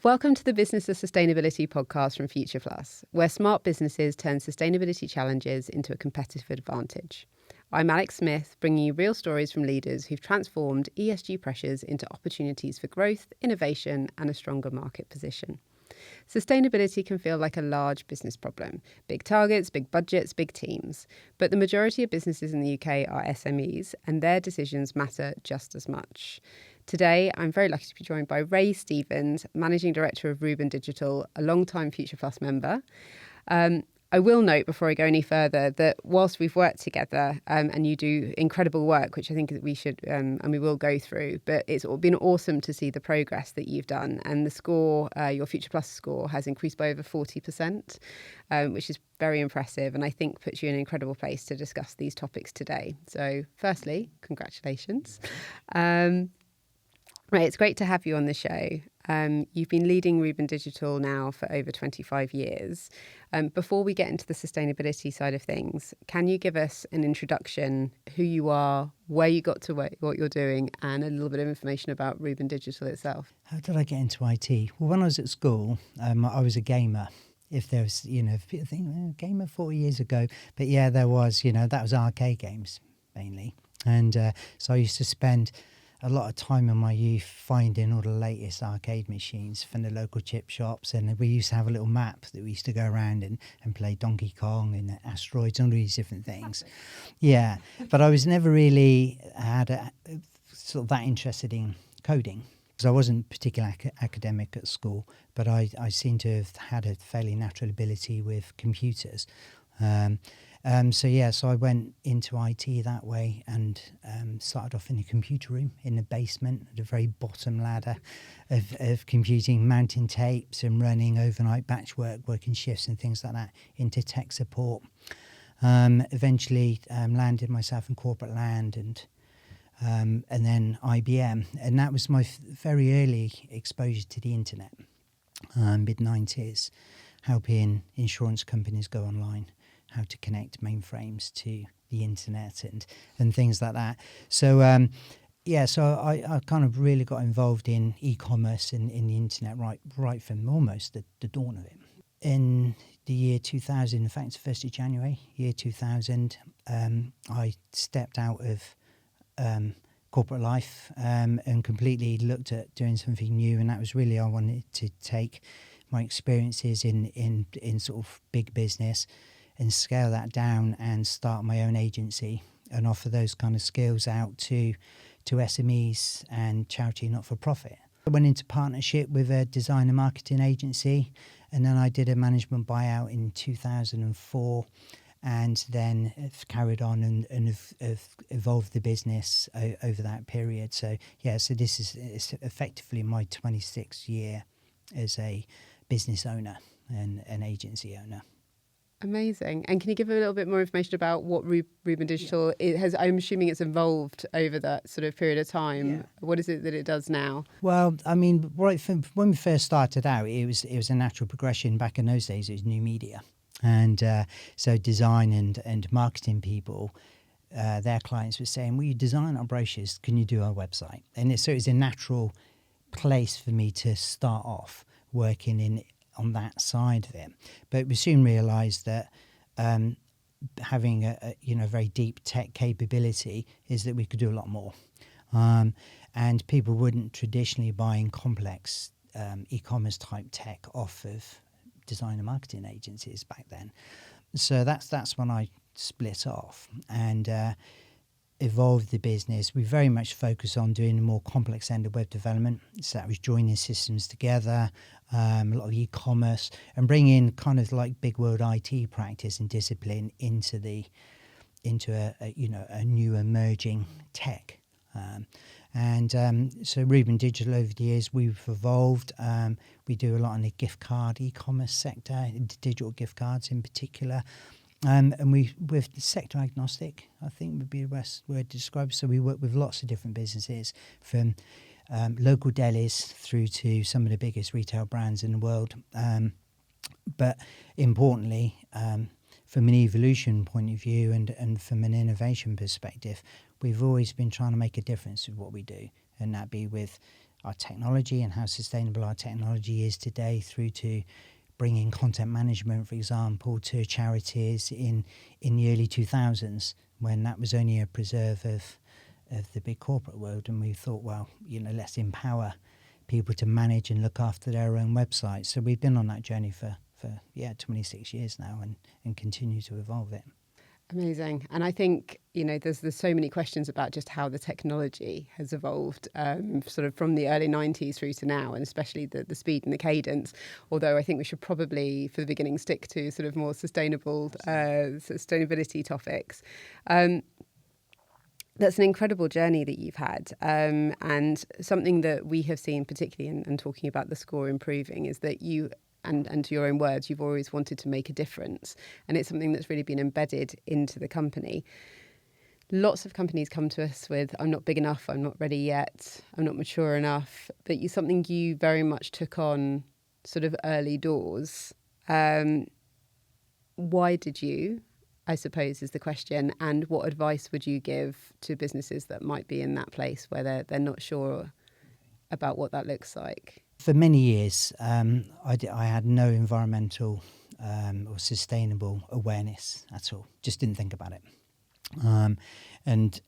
Welcome to the Business of Sustainability podcast from Future Plus, where smart businesses turn sustainability challenges into a competitive advantage. I'm Alex Smith, bringing you real stories from leaders who've transformed ESG pressures into opportunities for growth, innovation, and a stronger market position. Sustainability can feel like a large business problem. Big targets, big budgets, big teams. But the majority of businesses in the UK are SMEs, and their decisions matter just as much. Today, I'm very lucky to be joined by Ray Stevens, Managing Director of Reuben Digital, a long-time Future Plus member. I will note before I go any further that whilst we've worked together and you do incredible work, which I think that we should and we will go through, but it's been awesome to see the progress that you've done. And the score, your Future Plus score, has increased by over 40%, which is very impressive and I think puts you in an incredible place to discuss these topics today. So firstly, congratulations. Right, it's great to have you on the show. You've been leading Reuben Digital now for over 25 years. Before we get into the sustainability side of things, can you give us an introduction, who you are, where you got to what you're doing, and a little bit of information about Reuben Digital itself? How did I get into IT? Well, when I was at school, I was a gamer. If there was, people think, gamer 40 years ago. But yeah, there was, that was arcade games mainly. And so I used to spend a lot of time in my youth finding all the latest arcade machines from the local chip shops, and we used to have a little map that we used to go around and play Donkey Kong and Asteroids and all these different things. Yeah, but I was never really sort of that interested in coding because I wasn't particularly academic at school, but I seem to have had a fairly natural ability with computers. So I went into IT that way and started off in a computer room in the basement at the very bottom ladder of computing, mounting tapes and running overnight batch work, working shifts and things like that into tech support. Eventually landed myself in corporate land and then IBM. And that was my very early exposure to the internet, mid-90s, helping insurance companies go online, how to connect mainframes to the internet and things like that. So, so I kind of really got involved in e-commerce and in the internet right from almost the dawn of it. In the year 2000, in fact, 1st of January, year 2000, I stepped out of corporate life and completely looked at doing something new. And that was really, I wanted to take my experiences in sort of big business and scale that down and start my own agency and offer those kind of skills out to SMEs and charity not-for-profit. I went into partnership with a design and marketing agency, and then I did a management buyout in 2004 and then have carried on and have evolved the business over that period. So this is effectively my 26th year as a business owner and an agency owner. Amazing. And can you give a little bit more information about what Reuben Digital has? I'm assuming it's evolved over that sort of period of time. Yeah. What is it that it does now? Well, I mean, right from when we first started out, it was a natural progression. Back in those days, it was new media. And so design and marketing people, their clients were saying, will you design our brochures? Can you do our website? And so it was a natural place for me to start off working on that side of it. But we soon realised that having a very deep tech capability is that we could do a lot more. And people wouldn't traditionally buy in complex e-commerce type tech off of design and marketing agencies back then. So that's when I split off and evolved the business. We very much focus on doing a more complex end of web development. So that was joining systems together, a lot of e-commerce, and bringing kind of like big world IT practice and discipline into a new emerging tech. So Reuben Digital, over the years, we've evolved. We do a lot in the gift card e-commerce sector, digital gift cards in particular. And we're sector agnostic, I think would be the best word to describe. So we work with lots of different businesses, from local delis through to some of the biggest retail brands in the world. But importantly, from an evolution point of view and from an innovation perspective, we've always been trying to make a difference with what we do, and that be with our technology and how sustainable our technology is today, through to bringing content management, for example, to charities in the early 2000s, when that was only a preserve of the big corporate world. And we thought, well, let's empower people to manage and look after their own websites. So we've been on that journey for 26 years now, and continue to evolve it. Amazing. And I think, there's so many questions about just how the technology has evolved sort of from the early 90s through to now, and especially the speed and the cadence. Although I think we should probably, for the beginning, stick to sort of more sustainability topics. That's an incredible journey that you've had. And something that we have seen, particularly in talking about the score improving, is that you, and to your own words, you've always wanted to make a difference. And it's something that's really been embedded into the company. Lots of companies come to us with, I'm not big enough, I'm not ready yet, I'm not mature enough. But something you very much took on sort of early doors. Why did you, I suppose, is the question. And what advice would you give to businesses that might be in that place where they're not sure about what that looks like? For many years, I had no environmental or sustainable awareness at all. Just didn't think about it. And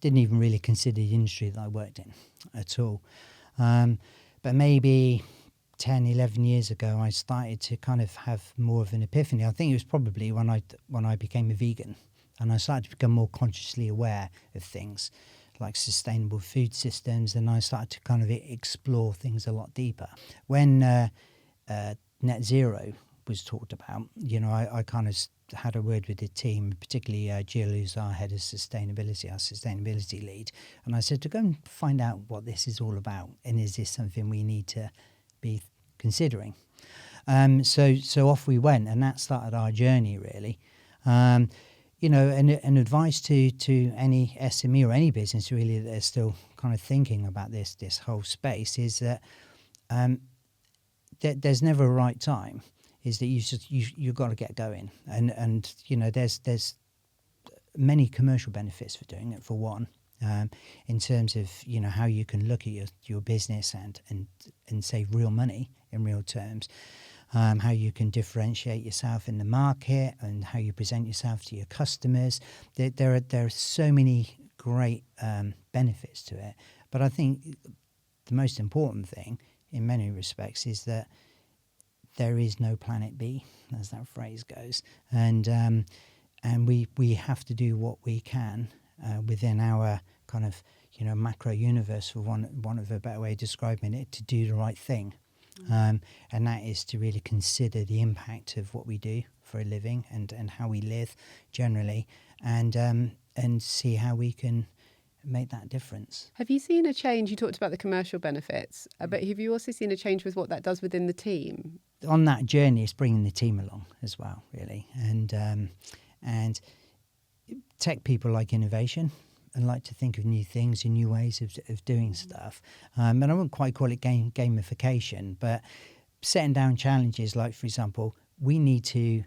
didn't even really consider the industry that I worked in at all. But maybe 10, 11 years ago, I started to kind of have more of an epiphany. I think it was probably when I became a vegan, and I started to become more consciously aware of things like sustainable food systems, and I started to kind of explore things a lot deeper. When net zero was talked about, I kind of had a word with the team, particularly Jill, who's our head of sustainability, our sustainability lead, and I said to go and find out what this is all about, and is this something we need to be considering? So off we went, and that started our journey, really. An advice to any SME or any business really that are still kind of thinking about this whole space is that there's never a right time. Is that you've got to get going, and there's many commercial benefits for doing it. For one, in terms of how you can look at your business and save real money in real terms. How you can differentiate yourself in the market and how you present yourself to your customers. There are so many great benefits to it. But I think the most important thing in many respects is that there is no planet B, as that phrase goes. And we have to do what we can within our kind of macro universe, for one of a better way of describing it, to do the right thing. And that is to really consider the impact of what we do for a living and how we live generally, and see how we can make that difference. Have you seen a change? You talked about the commercial benefits, but have you also seen a change with what that does within the team? On that journey, it's bringing the team along as well, really, and tech people like innovation and like to think of new things and new ways of doing stuff. And I wouldn't quite call it gamification, but setting down challenges like, for example, we need to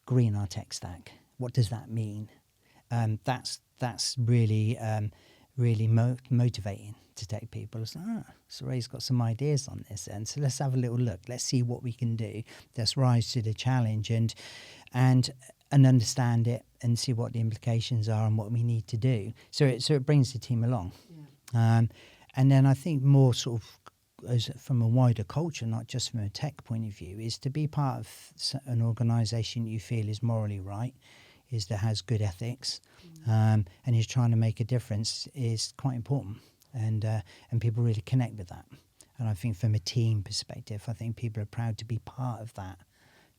green our tech stack. What does that mean? That's really motivating to tech people. It's like, so Ray's got some ideas on this, and so let's have a little look. Let's see what we can do. Let's rise to the challenge and understand it and see what the implications are and what we need to do. So it brings the team along. Yeah. And then I think more sort of as from a wider culture, not just from a tech point of view, is to be part of an organisation you feel is morally right, is that has good ethics, and is trying to make a difference is quite important. And people really connect with that. And I think from a team perspective, I think people are proud to be part of that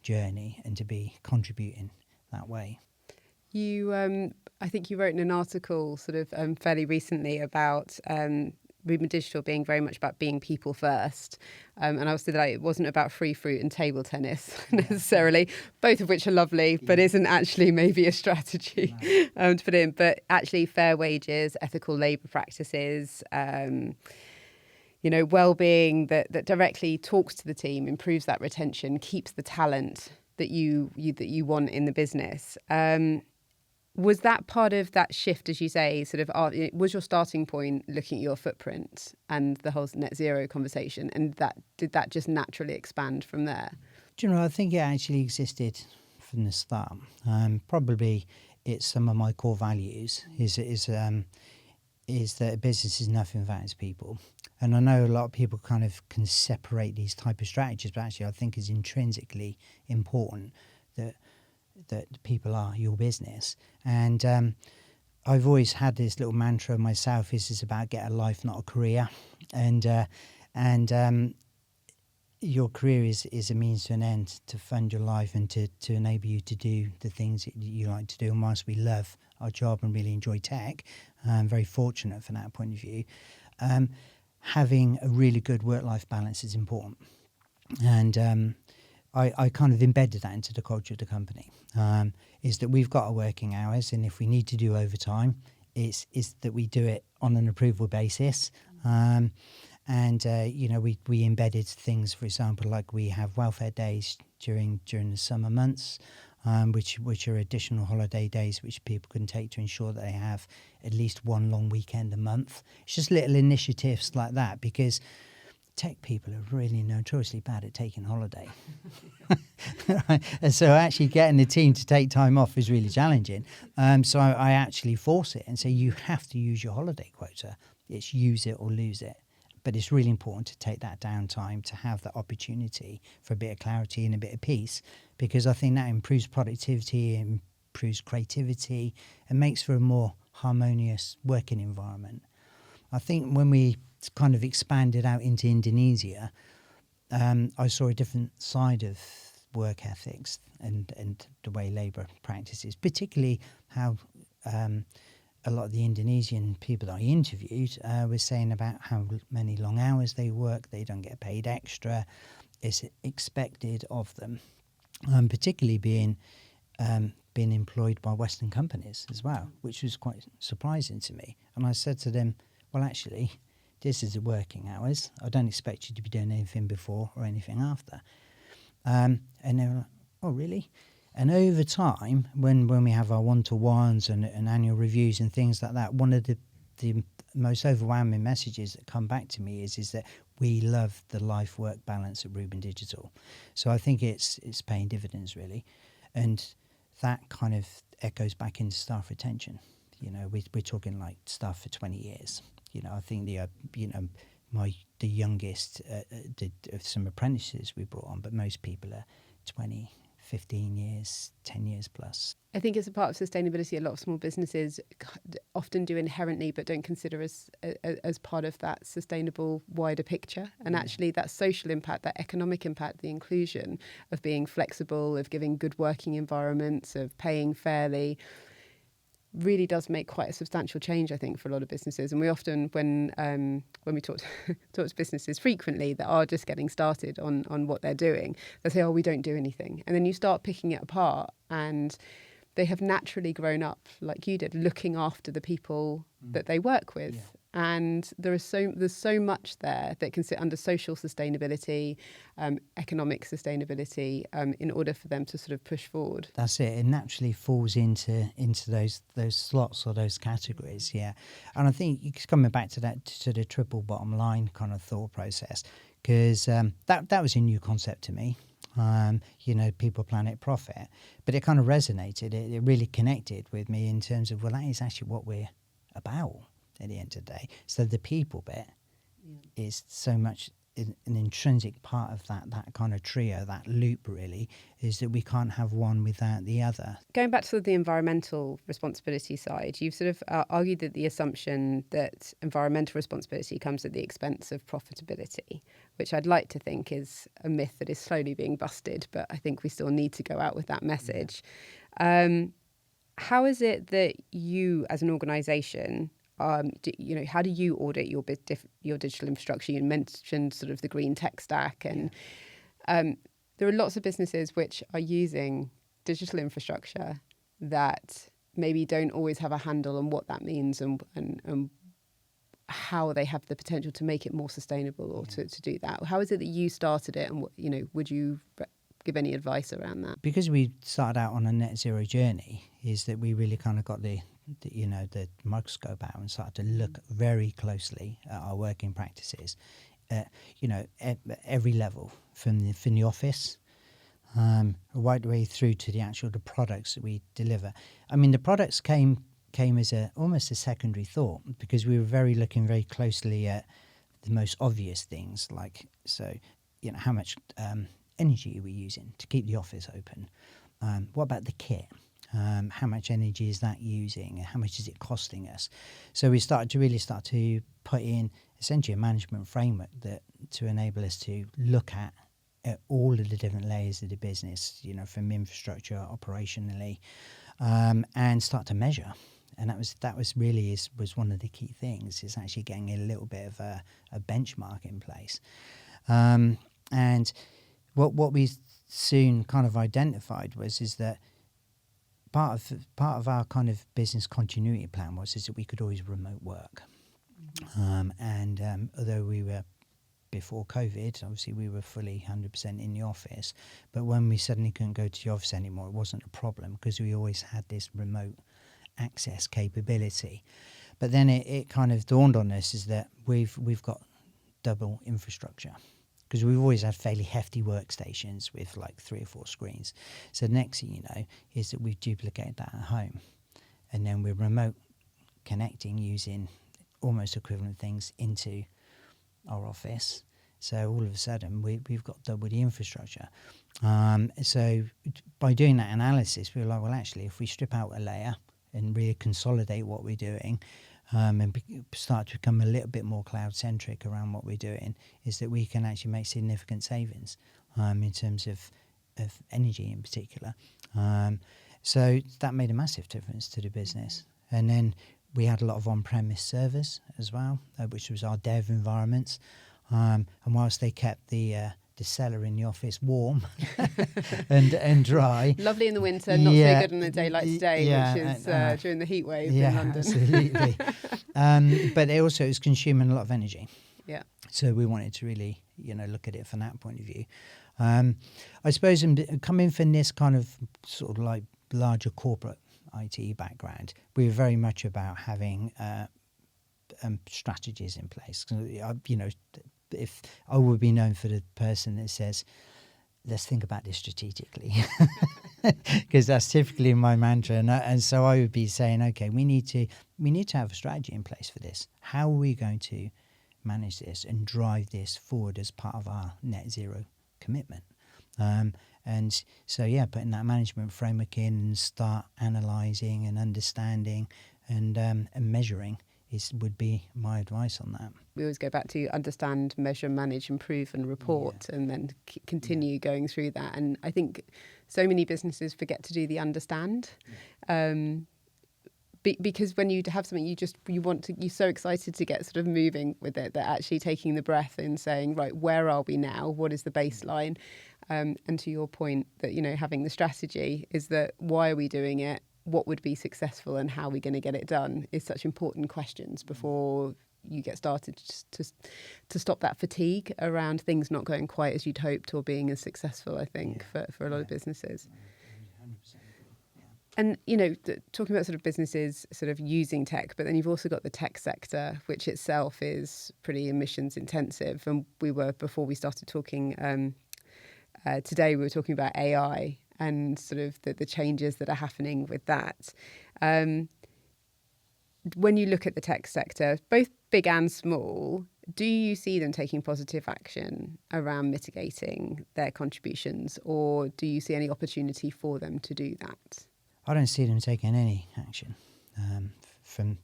journey and to be contributing that way. You, I think you wrote in an article sort of fairly recently about Reuben Digital being very much about being people first. And I was saying that it wasn't about free fruit and table tennis necessarily, both of which are lovely, but isn't actually maybe a strategy to put in. But actually fair wages, ethical labour practices, well-being that directly talks to the team, improves that retention, keeps the talent that you want in the business. Was that part of that shift, as you say, sort of, was your starting point looking at your footprint and the whole net zero conversation, and did that just naturally expand from there? Do you know, I think it actually existed from the start. Probably it's some of my core values is that a business is nothing without its people. And I know a lot of people kind of can separate these type of strategies, but actually I think it's intrinsically important that people are your business. And I've always had this little mantra myself: this is about get a life, not a career. And your career is a means to an end to fund your life and to enable you to do the things that you like to do. And whilst we love our job and really enjoy tech, I'm very fortunate from that point of view, having a really good work-life balance is important. And I kind of embedded that into the culture of the company, is that we've got our working hours, and if we need to do overtime, is that we do it on an approval basis. We embedded things, for example, like we have welfare days during the summer months, which are additional holiday days which people can take to ensure that they have at least one long weekend a month. It's just little initiatives like that, because tech people are really notoriously bad at taking holiday. Right? And so actually getting the team to take time off is really challenging. So I actually force it and say, you have to use your holiday quota. It's use it or lose it. But it's really important to take that downtime, to have that opportunity for a bit of clarity and a bit of peace, because I think that improves productivity, improves creativity, and makes for a more harmonious working environment. I think when we kind of expanded out into Indonesia, I saw a different side of work ethics and the way labour practices, particularly how a lot of the Indonesian people that I interviewed were saying about how many long hours they work, they don't get paid extra, it's expected of them, particularly being employed by Western companies as well, which was quite surprising to me. And I said to them, well, actually, this is the working hours. I don't expect you to be doing anything before or anything after. And they were like, oh, really? And over time, when we have our one-to-ones and annual reviews and things like that, one of the most overwhelming messages that come back to me is that we love the life-work balance at Reuben Digital. So I think it's paying dividends, really. And that kind of echoes back into staff retention. You know, we're talking like staff for 20 years. You know, I think the youngest of some apprentices we brought on, but most people are 20, 15 years, 10 years plus. I think it's a part of sustainability a lot of small businesses often do inherently, but don't consider as part of that sustainable wider picture. And actually that social impact, that economic impact, the inclusion of being flexible, of giving good working environments, of paying fairly, really does make quite a substantial change, I think, for a lot of businesses. And we often, when we talk to businesses frequently that are just getting started on what they're doing, they say, oh, we don't do anything. And then you start picking it apart, and they have naturally grown up, like you did, looking after the people that they work with. Yeah. And there's so much there that can sit under social sustainability, economic sustainability, in order for them to sort of push forward. That's it. It naturally falls into those slots or those categories, yeah. And I think it's coming back to that, to the triple bottom line kind of thought process, because that was a new concept to me. People, planet, profit, but it kind of resonated. It really connected with me in terms of, well, that is actually what we're about at the end of the day. So the people bit is so much an intrinsic part of that kind of trio, that loop really, is that we can't have one without the other. Going back to the environmental responsibility side, you've sort of argued that the assumption that environmental responsibility comes at the expense of profitability, which I'd like to think is a myth that is slowly being busted, but I think we still need to go out with that message. Yeah. How is it that you, as an organisation, how do you audit your digital infrastructure? You mentioned sort of the green tech stack, and there are lots of businesses which are using digital infrastructure that maybe don't always have a handle on what that means and how they have the potential to make it more sustainable or to do that. How is it that you started it, and would you give any advice around that? Because we started out on a net zero journey, is that we really kind of got the microscope out and started to look very closely at our working practices, at every level, from the office right the way through to the products that we deliver. I mean, the products came as almost a secondary thought, because we were looking very closely at the most obvious things, like, how much energy are we using to keep the office open? What about the kit? How much energy is that using? How much is it costing us? So we started to put in essentially a management framework to enable us to look at all of the different layers of the business, from infrastructure, operationally, and start to measure. And that was one of the key things, is actually getting a little bit of a benchmark in place. And what we soon kind of identified is that part of our kind of business continuity plan is that we could always remote work. Although we were, before COVID, obviously we were fully 100% in the office, but when we suddenly couldn't go to the office anymore, it wasn't a problem, because we always had this remote access capability. But then it kind of dawned on us is that we've got double infrastructure, because we've always had fairly hefty workstations with like 3 or 4 screens. So the next thing you know is that we've duplicated that at home, and then we're remote connecting using almost equivalent things into our office. So all of a sudden we've got double the infrastructure. So by doing that analysis, we were like, well, actually, if we strip out a layer and really consolidate what we're doing, and start to become a little bit more cloud-centric around what we're doing, is that we can actually make significant savings in terms of energy in particular. So that made a massive difference to the business. And then we had a lot of on-premise servers as well, which was our dev environments. And whilst they kept the cellar in the office warm and dry. Lovely in the winter, not so good on a day like today, which is during the heat wave in London. Absolutely. But it was consuming a lot of energy. Yeah. So we wanted to really, look at it from that point of view. I suppose coming from this kind of sort of like larger corporate IT background, we were very much about having strategies in place. If I would be known for the person that says, let's think about this strategically, because that's typically my mantra. And so I would be saying, okay, we need to have a strategy in place for this. How are we going to manage this and drive this forward as part of our net zero commitment? And so, putting that management framework in and start analysing and understanding and measuring would be my advice on that. We always go back to understand, measure, manage, improve and report, and then continue going through that. And I think so many businesses forget to do the understand. Because when you have something, you're so excited to get sort of moving with it, that actually taking the breath and saying, right, where are we now? What is the baseline? And to your point that, having the strategy is that, why are we doing it? What would be successful and how are we going to get it done is such important questions before you get started, to stop that fatigue around things not going quite as you'd hoped or being as successful, I think, for a lot of businesses. 100%. And, talking about sort of businesses sort of using tech, but then you've also got the tech sector, which itself is pretty emissions intensive. And before we started talking today, we were talking about AI and sort of the changes that are happening with that. When you look at the tech sector, both big and small, do you see them taking positive action around mitigating their contributions, or do you see any opportunity for them to do that? I don't see them taking any action from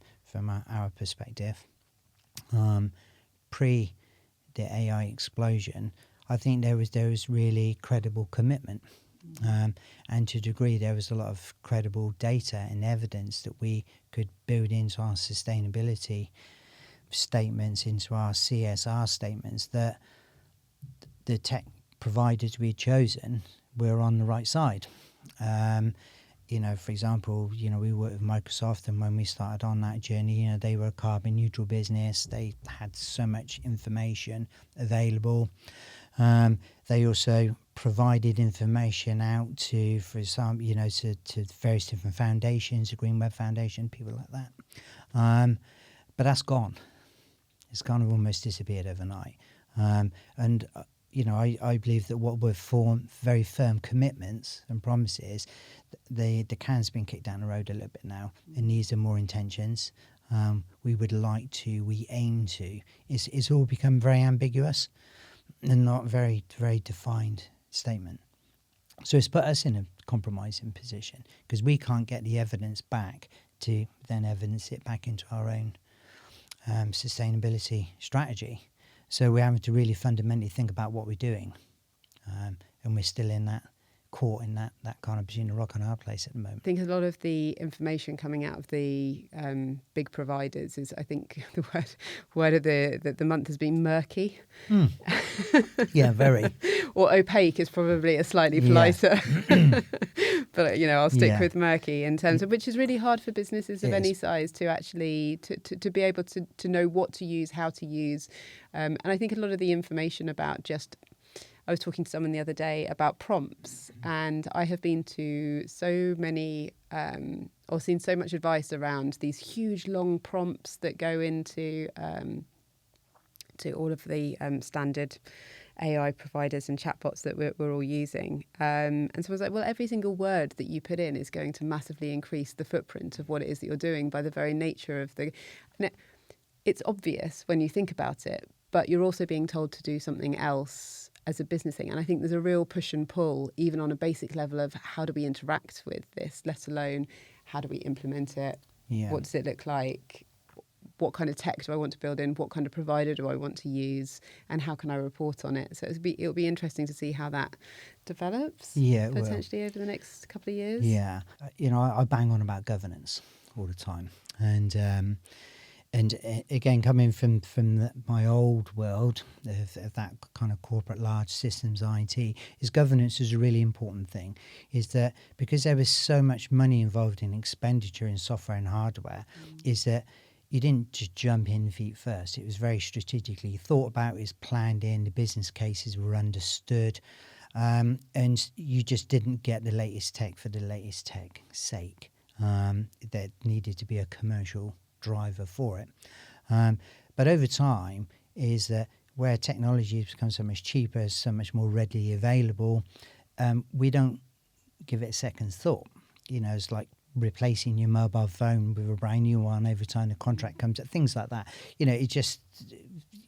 our perspective. Pre the AI explosion, I think there was really credible commitment. And to a degree, there was a lot of credible data and evidence that we could build into our sustainability statements, into our CSR statements, that the tech providers we had chosen were on the right side. For example, we worked with Microsoft, and when we started on that journey, they were a carbon neutral business. They had so much information available. They also provided information out to, for example, to various different foundations, the Green Web Foundation, people like that. But that's gone. It's kind of almost disappeared overnight. I believe that what were very firm commitments and promises, the can's been kicked down the road a little bit now, and these are more intentions. We aim to. It's all become very ambiguous and not very, very defined statement. So it's put us in a compromising position because we can't get the evidence back to then evidence it back into our own sustainability strategy. So we're having to really fundamentally think about what we're doing. And we're still caught in that kind of between a rock and a hard place at the moment. I think a lot of the information coming out of the big providers is, I think, the word of the month has been murky. Yeah, very. Or opaque is probably a slightly politer. But I'll stick with murky in terms of, which is really hard for businesses of any size to actually to be able to know what to use, how to use, and I think a lot of the information about just. I was talking to someone the other day about prompts, and I have been to so many or seen so much advice around these huge long prompts that go into to all of the standard AI providers and chatbots that we're all using. And so I was like, well, every single word that you put in is going to massively increase the footprint of what it is that you're doing by the very nature of the... It's obvious when you think about it, but you're also being told to do something else as a business thing. And I think there's a real push and pull, even on a basic level of how do we interact with this, let alone how do we implement it? Yeah. What does it look like? What kind of tech do I want to build in? What kind of provider do I want to use? And how can I report on it? So it'll be interesting to see how that develops potentially over the next couple of years. Yeah. I bang on about governance all the time. And again, coming from my old world of that kind of corporate large systems IT, is governance is a really important thing. Is that because there was so much money involved in expenditure in software and hardware, is that you didn't just jump in feet first. It was very strategically thought about, it was planned in, the business cases were understood, and you just didn't get the latest tech for the latest tech's sake. There needed to be a commercial driver for it. But over time is that where technology has become so much cheaper, so much more readily available, we don't give it a second thought. It's like replacing your mobile phone with a brand new one every time the contract comes up, things like that. It just,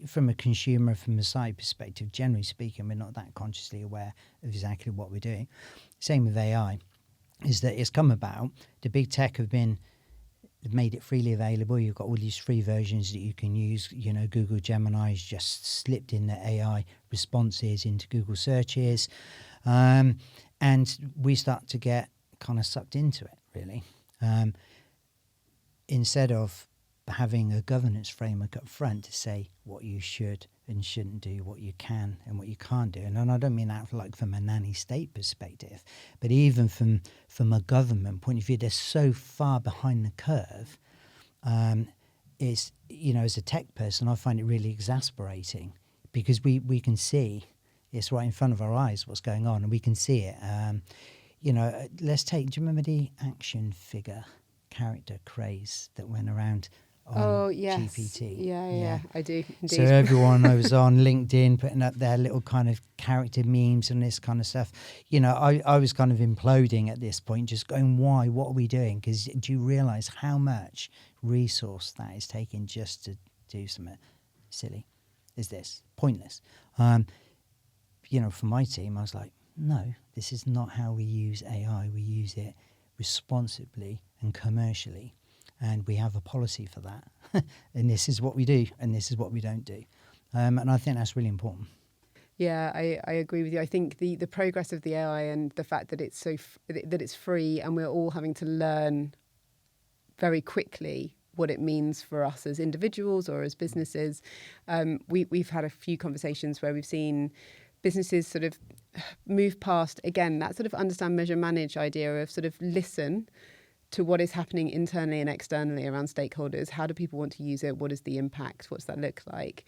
from a consumer, from a side perspective, generally speaking, we're not that consciously aware of exactly what we're doing. Same with AI, is that it's come about, the big tech have made it freely available. You've got all these free versions that you can use. Google Gemini's just slipped in the AI responses into Google searches. And we start to get kind of sucked into it, really. Instead of having a governance framework up front to say what you should and shouldn't do, what you can and what you can't do. And I don't mean that from a nanny state perspective, but even from a government point of view, they're so far behind the curve. As a tech person, I find it really exasperating because we can see it's right in front of our eyes what's going on, and we can see it. Do you remember the action figure character craze that went around on GPT? Yeah, I do indeed. So everyone was on LinkedIn putting up their little kind of character memes and this kind of stuff. I was kind of imploding at this point, just going, why? What are we doing? Because do you realise how much resource that is taking just to do something silly? Is this pointless? For my team, I was like, no, this is not how we use AI. We use it responsibly and commercially, and we have a policy for that. And this is what we do, and this is what we don't do. And I think that's really important. Yeah, I agree with you. I think the progress of the AI and the fact that it's that it's free and we're all having to learn very quickly what it means for us as individuals or as businesses. We've had a few conversations where we've seen businesses sort of move past, again, that sort of understand, measure, manage idea of sort of listen to what is happening internally and externally around stakeholders. How do people want to use it? What is the impact? What's that look like?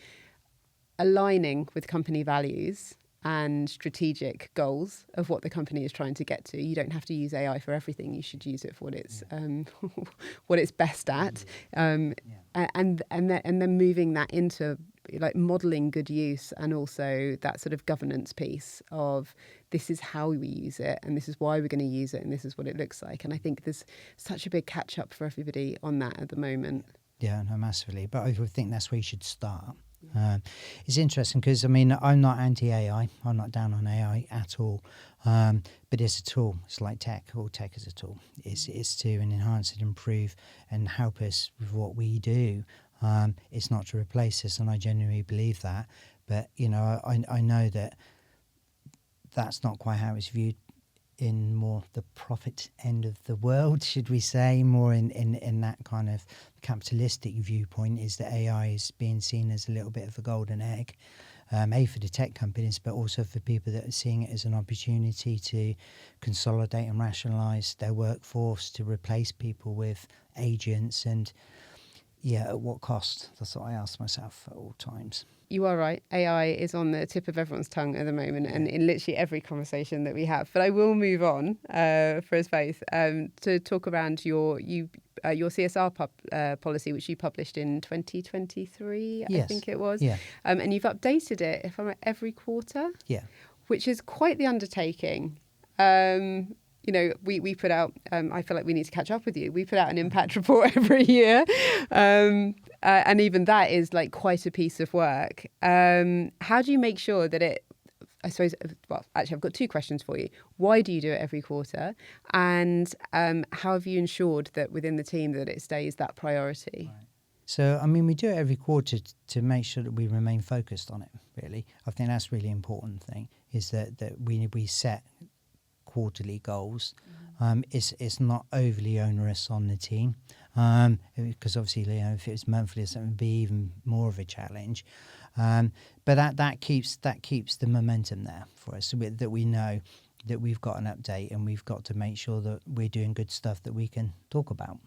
Aligning with company values and strategic goals of what the company is trying to get to. You don't have to use AI for everything. You should use it for what it's what it's best at, and then moving that into like modelling good use, and also that sort of governance piece of this is how we use it and this is why we're going to use it and this is what it looks like. And I think there's such a big catch up for everybody on that at the moment. Yeah, no, massively. But I think that's where you should start. It's interesting because, I mean, I'm not anti-AI. I'm not down on AI at all. But it's a tool. It's like tech. All tech is a tool. It's to enhance and improve and help us with what we do. It's not to replace us, and I genuinely believe that. But, you know, I know that that's not quite how it's viewed in more the profit end of the world, should we say, more in that kind of capitalistic viewpoint, is that AI is being seen as a little bit of a golden egg, for the tech companies, but also for people that are seeing it as an opportunity to consolidate and rationalise their workforce, to replace people with agents. And yeah, at what cost? That's what I ask myself at all times. You are right. AI is on the tip of everyone's tongue at the moment, and in literally every conversation that we have. But I will move on for us both to talk around your CSR policy, which you published in 2023, Yes. I think it was. Yeah. And you've updated it, if I'm right, every quarter. Yeah. Which is quite the undertaking. You know, we put out, I feel like we need to catch up with you. We put out an impact report every year. And even that is like quite a piece of work. How do you make sure that it, I suppose, well, actually, I've got two questions for you. Why do you do it every quarter? And how have you ensured that within the team that it stays that priority? Right. So, I mean, we do it every quarter to make sure that we remain focused on it, really. I think that's a really important thing, is that we set quarterly goals. It's not overly onerous on the team, because obviously, you know, if it was monthly, it would be even more of a challenge. But that keeps the momentum there for us, so that we know that we've got an update and we've got to make sure that we're doing good stuff that we can talk about.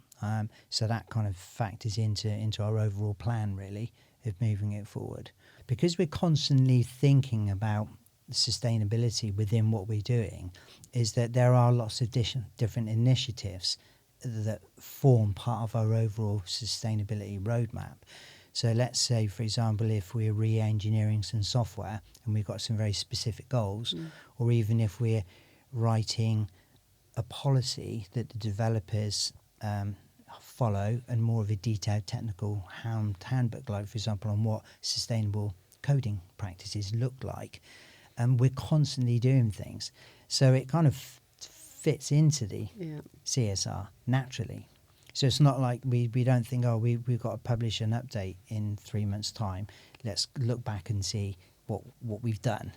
So that kind of factors into our overall plan, really, of moving it forward. Because we're constantly thinking about sustainability within what we're doing, is that there are lots of different initiatives that form part of our overall sustainability roadmap. So let's say, for example, if we're re-engineering some software and we've got some very specific goals, or even if we're writing a policy that the developers follow, and more of a detailed technical handbook, like, for example, on what sustainable coding practices look like. And we're constantly doing things. So it kind of fits into the CSR naturally. So it's not like we don't think, oh, we've got to publish an update in 3 months' time. Let's look back and see what we've done.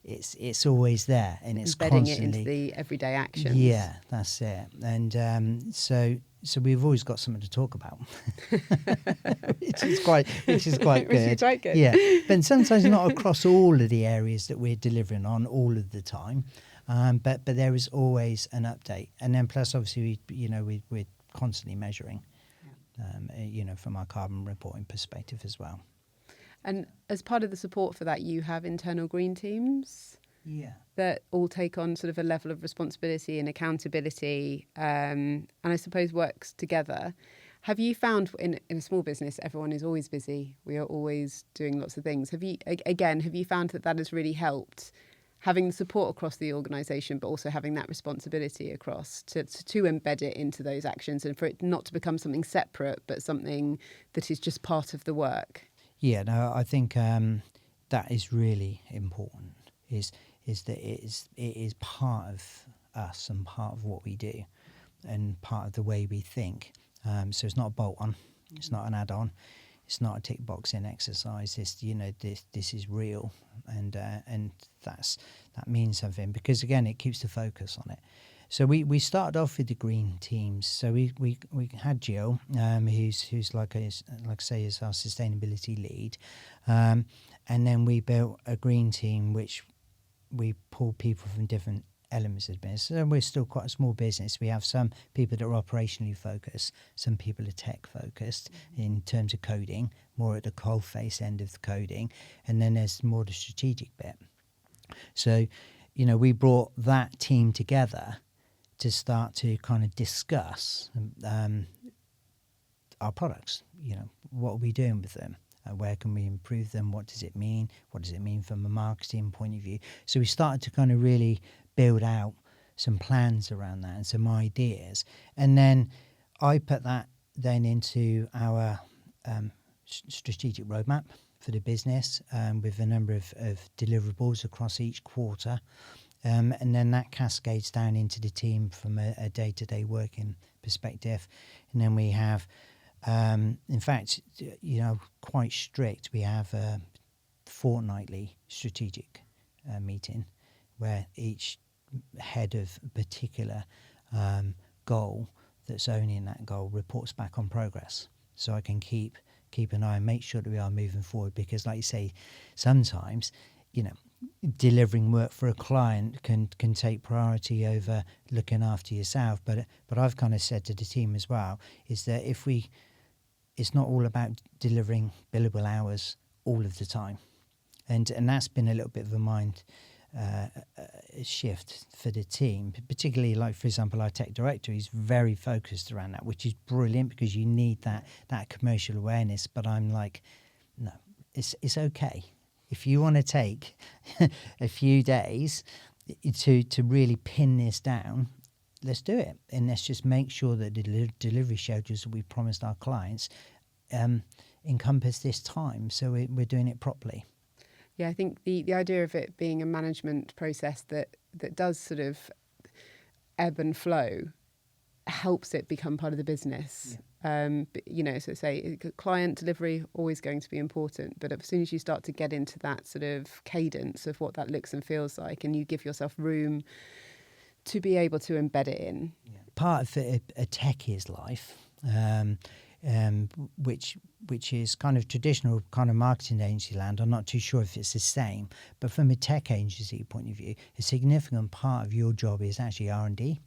It's always there, and it's embedding constantly it into the everyday actions. Yeah, that's it. And so we've always got something to talk about, which is quite good. Which is quite good. Yeah, but sometimes not across all of the areas that we're delivering on all of the time. But there is always an update, and then plus obviously we're constantly measuring, from our carbon reporting perspective as well. And as part of the support for that, you have internal green teams that all take on sort of a level of responsibility and accountability, and I suppose works together. Have you found in a small business, everyone is always busy. We are always doing lots of things. Have you found that has really helped, having the support across the organisation, but also having that responsibility across to embed it into those actions, and for it not to become something separate, but something that is just part of the work? Yeah, no, I think that is really important. Is that it is part of us and part of what we do, and part of the way we think. So it's not a bolt-on, it's not an add-on, it's not a tick boxing exercise. It's this is real, and that means something, because again it keeps the focus on it. So we started off with the green teams. So we had Jill, who's like I say is our sustainability lead, and then we built a green team which we pulled people from different elements of the business. So we're still quite a small business. We have some people that are operationally focused, some people are tech focused in terms of coding, more at the coalface end of the coding, and then there's more the strategic bit. So, we brought that team together to start to kind of discuss our products. What are we doing with them? Where can we improve them? What does it mean? What does it mean from a marketing point of view? So we started to kind of really build out some plans around that and some ideas. And then I put that then into our strategic roadmap for the business with a number of deliverables across each quarter. And then that cascades down into the team from a day-to-day working perspective. And then we have, in fact, quite strict. We have a fortnightly strategic meeting where each head of a particular goal that's owning that goal reports back on progress. So I can keep an eye and make sure that we are moving forward, because like you say, sometimes, delivering work for a client can take priority over looking after yourself. But I've kind of said to the team as well, is that it's not all about delivering billable hours all of the time. And that's been a little bit of a mind shift for the team, particularly like, for example, our tech director is very focused around that, which is brilliant because you need that commercial awareness. But I'm like, no, it's okay. If you want to take a few days to really pin this down, let's do it. And let's just make sure that the delivery schedules that we promised our clients encompass this time, so we're doing it properly. Yeah, I think the idea of it being a management process that does sort of ebb and flow helps it become part of the business. Yeah. So say client delivery always going to be important, but as soon as you start to get into that sort of cadence of what that looks and feels like, and you give yourself room to be able to embed it in. Yeah. Part of a techie's life, which is kind of traditional kind of marketing agency land. I'm not too sure if it's the same, but from a tech agency point of view, a significant part of your job is actually R&D.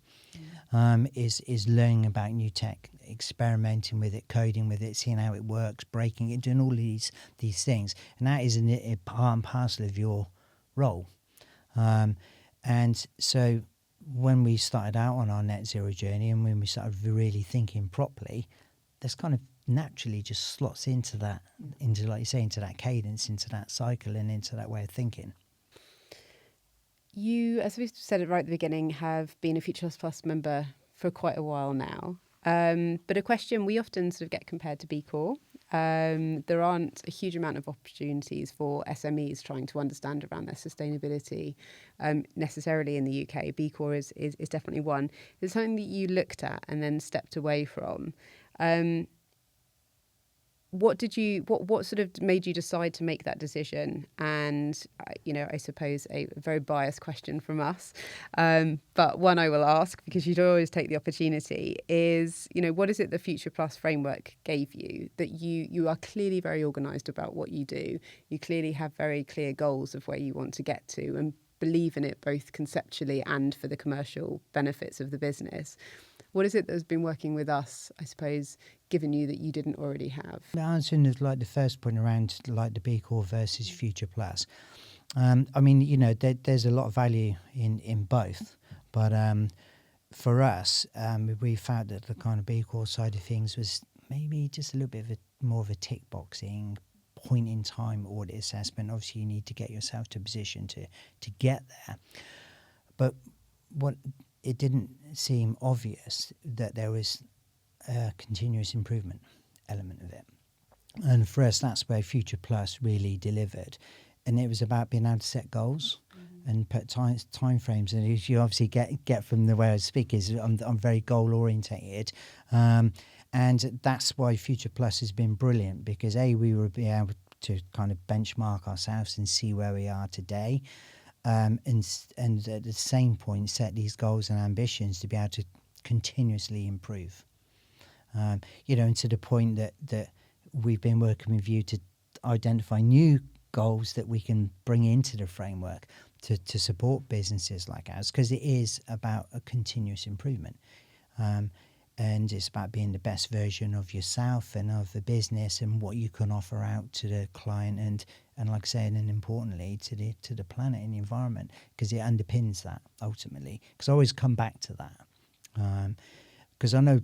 Is learning about new tech, experimenting with it, coding with it, seeing how it works, breaking it, doing all these things, and that is a part and parcel of your role. And so when we started out on our net zero journey, and when we started really thinking properly, this kind of naturally just slots into that, like you say, into that cadence, into that cycle, and into that way of thinking. You, as we said it right at the beginning, have been a Future Plus member for quite a while now. But a question we often sort of get compared to B Corp. There aren't a huge amount of opportunities for SMEs trying to understand around their sustainability necessarily in the UK. B Corp is definitely one. It's something that you looked at and then stepped away from. What sort of made you decide to make that decision? And, I suppose a very biased question from us, but one I will ask because you'd always take the opportunity is, what is it the Future Plus framework gave you that you are clearly very organised about what you do? You clearly have very clear goals of where you want to get to and believe in it both conceptually and for the commercial benefits of the business. What is it that's been working with us, I suppose, given you that you didn't already have? Answering the first point around like the B Corp versus Future Plus. There's a lot of value in both, but for us, we found that the kind of B Corp side of things was maybe just a little bit more of a tick boxing point in time audit assessment. Obviously, you need to get yourself to a position to get there, but what it didn't seem obvious that there was a continuous improvement element of it. And for us, that's where Future Plus really delivered. And it was about being able to set goals and put time frames. And as you obviously get from the way I speak, is I'm very goal orientated. And that's why Future Plus has been brilliant, because we will be able to kind of benchmark ourselves and see where we are today. And at the same point set these goals and ambitions to be able to continuously improve. And to the point that we've been working with you to identify new goals that we can bring into the framework to support businesses like ours, because it is about a continuous improvement. and it's about being the best version of yourself and of the business and what you can offer out to the client and like I said, and importantly to the planet and the environment, because it underpins that ultimately. Because I always come back to that, because I know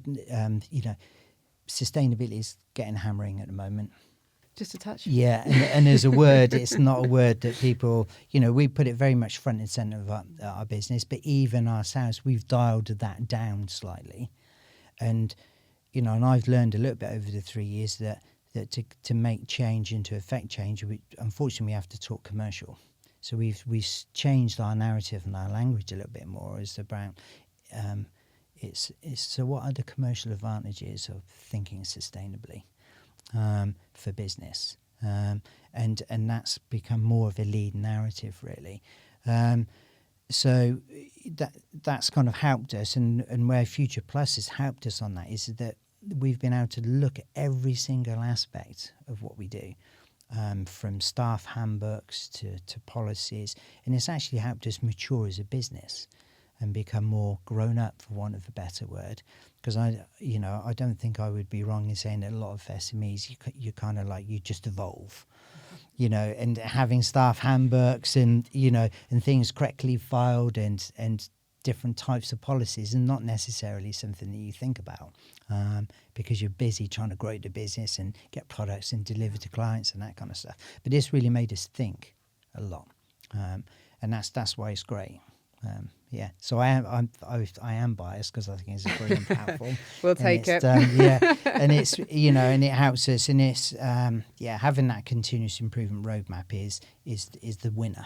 sustainability is getting hammering at the moment. Just a touch. Yeah, and as a word, it's not a word that people, we put it very much front and centre of our business, but even ourselves, we've dialed that down slightly. And, and I've learned a little bit over the 3 years that to make change and to affect change, unfortunately, we have to talk commercial. So we've changed our narrative and our language a little bit more as about, so what are the commercial advantages of thinking sustainably? For business, and that's become more of a lead narrative, really. So that's kind of helped us, and where Future Plus has helped us on that is that we've been able to look at every single aspect of what we do, from staff handbooks to policies, and it's actually helped us mature as a business and become more grown up, for want of a better word. Because I don't think I would be wrong in saying that a lot of SMEs, you kind of like, you just evolve, and having staff handbooks and things correctly filed and different types of policies, and not necessarily something that you think about, because you're busy trying to grow the business and get products and deliver to clients and that kind of stuff. But this really made us think a lot, and that's why it's great. So I am biased because I think it's brilliant, powerful. We'll take it. And it's and it helps us, and it's having that continuous improvement roadmap is the winner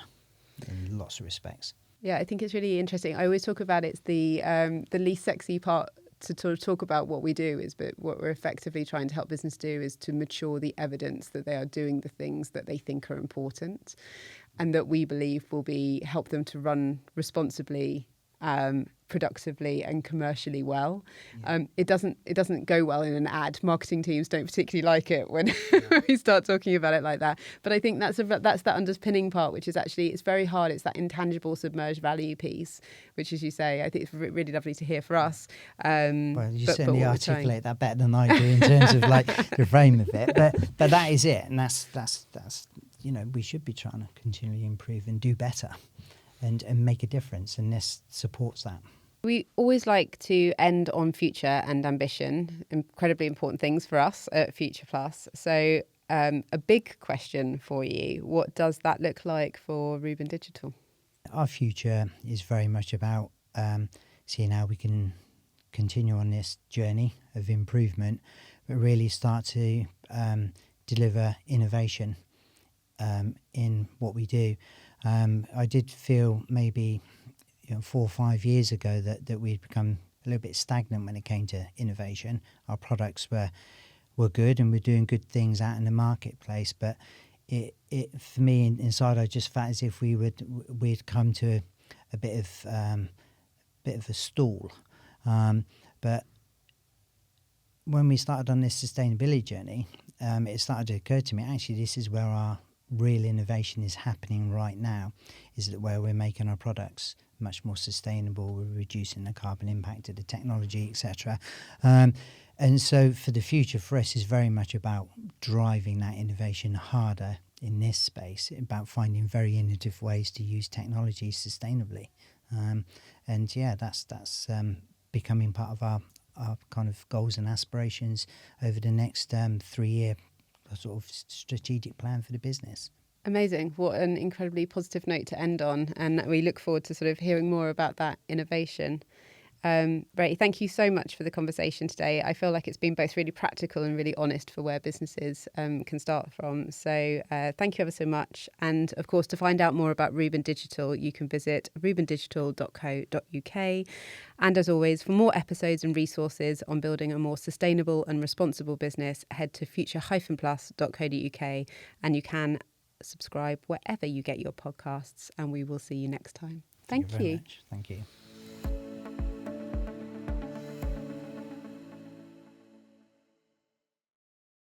in lots of respects. Yeah, I think it's really interesting. I always talk about it's the least sexy part to sort of talk about what we do is, but what we're effectively trying to help business do is to mature the evidence that they are doing the things that they think are important, and that we believe will help them to run responsibly, productively and commercially well. Yeah. It doesn't go well in an ad. Marketing teams don't particularly like it when we start talking about it like that. But I think that's that underpinning part, which is actually, it's very hard. It's that intangible submerged value piece, which, as you say, I think it's really lovely to hear for us. Well, you certainly articulate that better than I do in terms of like the frame of it. But that is it, and that's we should be trying to continually improve and do better and make a difference, and this supports that. We always like to end on future and ambition, incredibly important things for us at Future Plus. So a big question for you, what does that look like for Reuben Digital? Our future is very much about seeing how we can continue on this journey of improvement, but really start to deliver innovation in what we do. I did feel maybe 4 or 5 years ago that we'd become a little bit stagnant when it came to innovation. Our products were good and we're doing good things out in the marketplace, but it for me inside, I just felt as if we'd come to a bit of a stall. But when we started on this sustainability journey, it started to occur to me, actually, this is where our real innovation is happening right now, is that where we're making our products much more sustainable, we're reducing the carbon impact of the technology, etc. And so for the future for us is very much about driving that innovation harder in this space, about finding very innovative ways to use technology sustainably. And yeah, that's becoming part of our kind of goals and aspirations over the next 3-year sort of strategic plan for the business. Amazing. What an incredibly positive note to end on. And we look forward to sort of hearing more about that innovation. Ray, thank you so much for the conversation today. I feel like it's been both really practical and really honest for where businesses can start from. So thank you ever so much. And of course, to find out more about Reuben Digital, you can visit reubendigital.co.uk. And as always, for more episodes and resources on building a more sustainable and responsible business, head to future-plus.co.uk, and you can subscribe wherever you get your podcasts, and we will see you next time. Thank you. Thank you.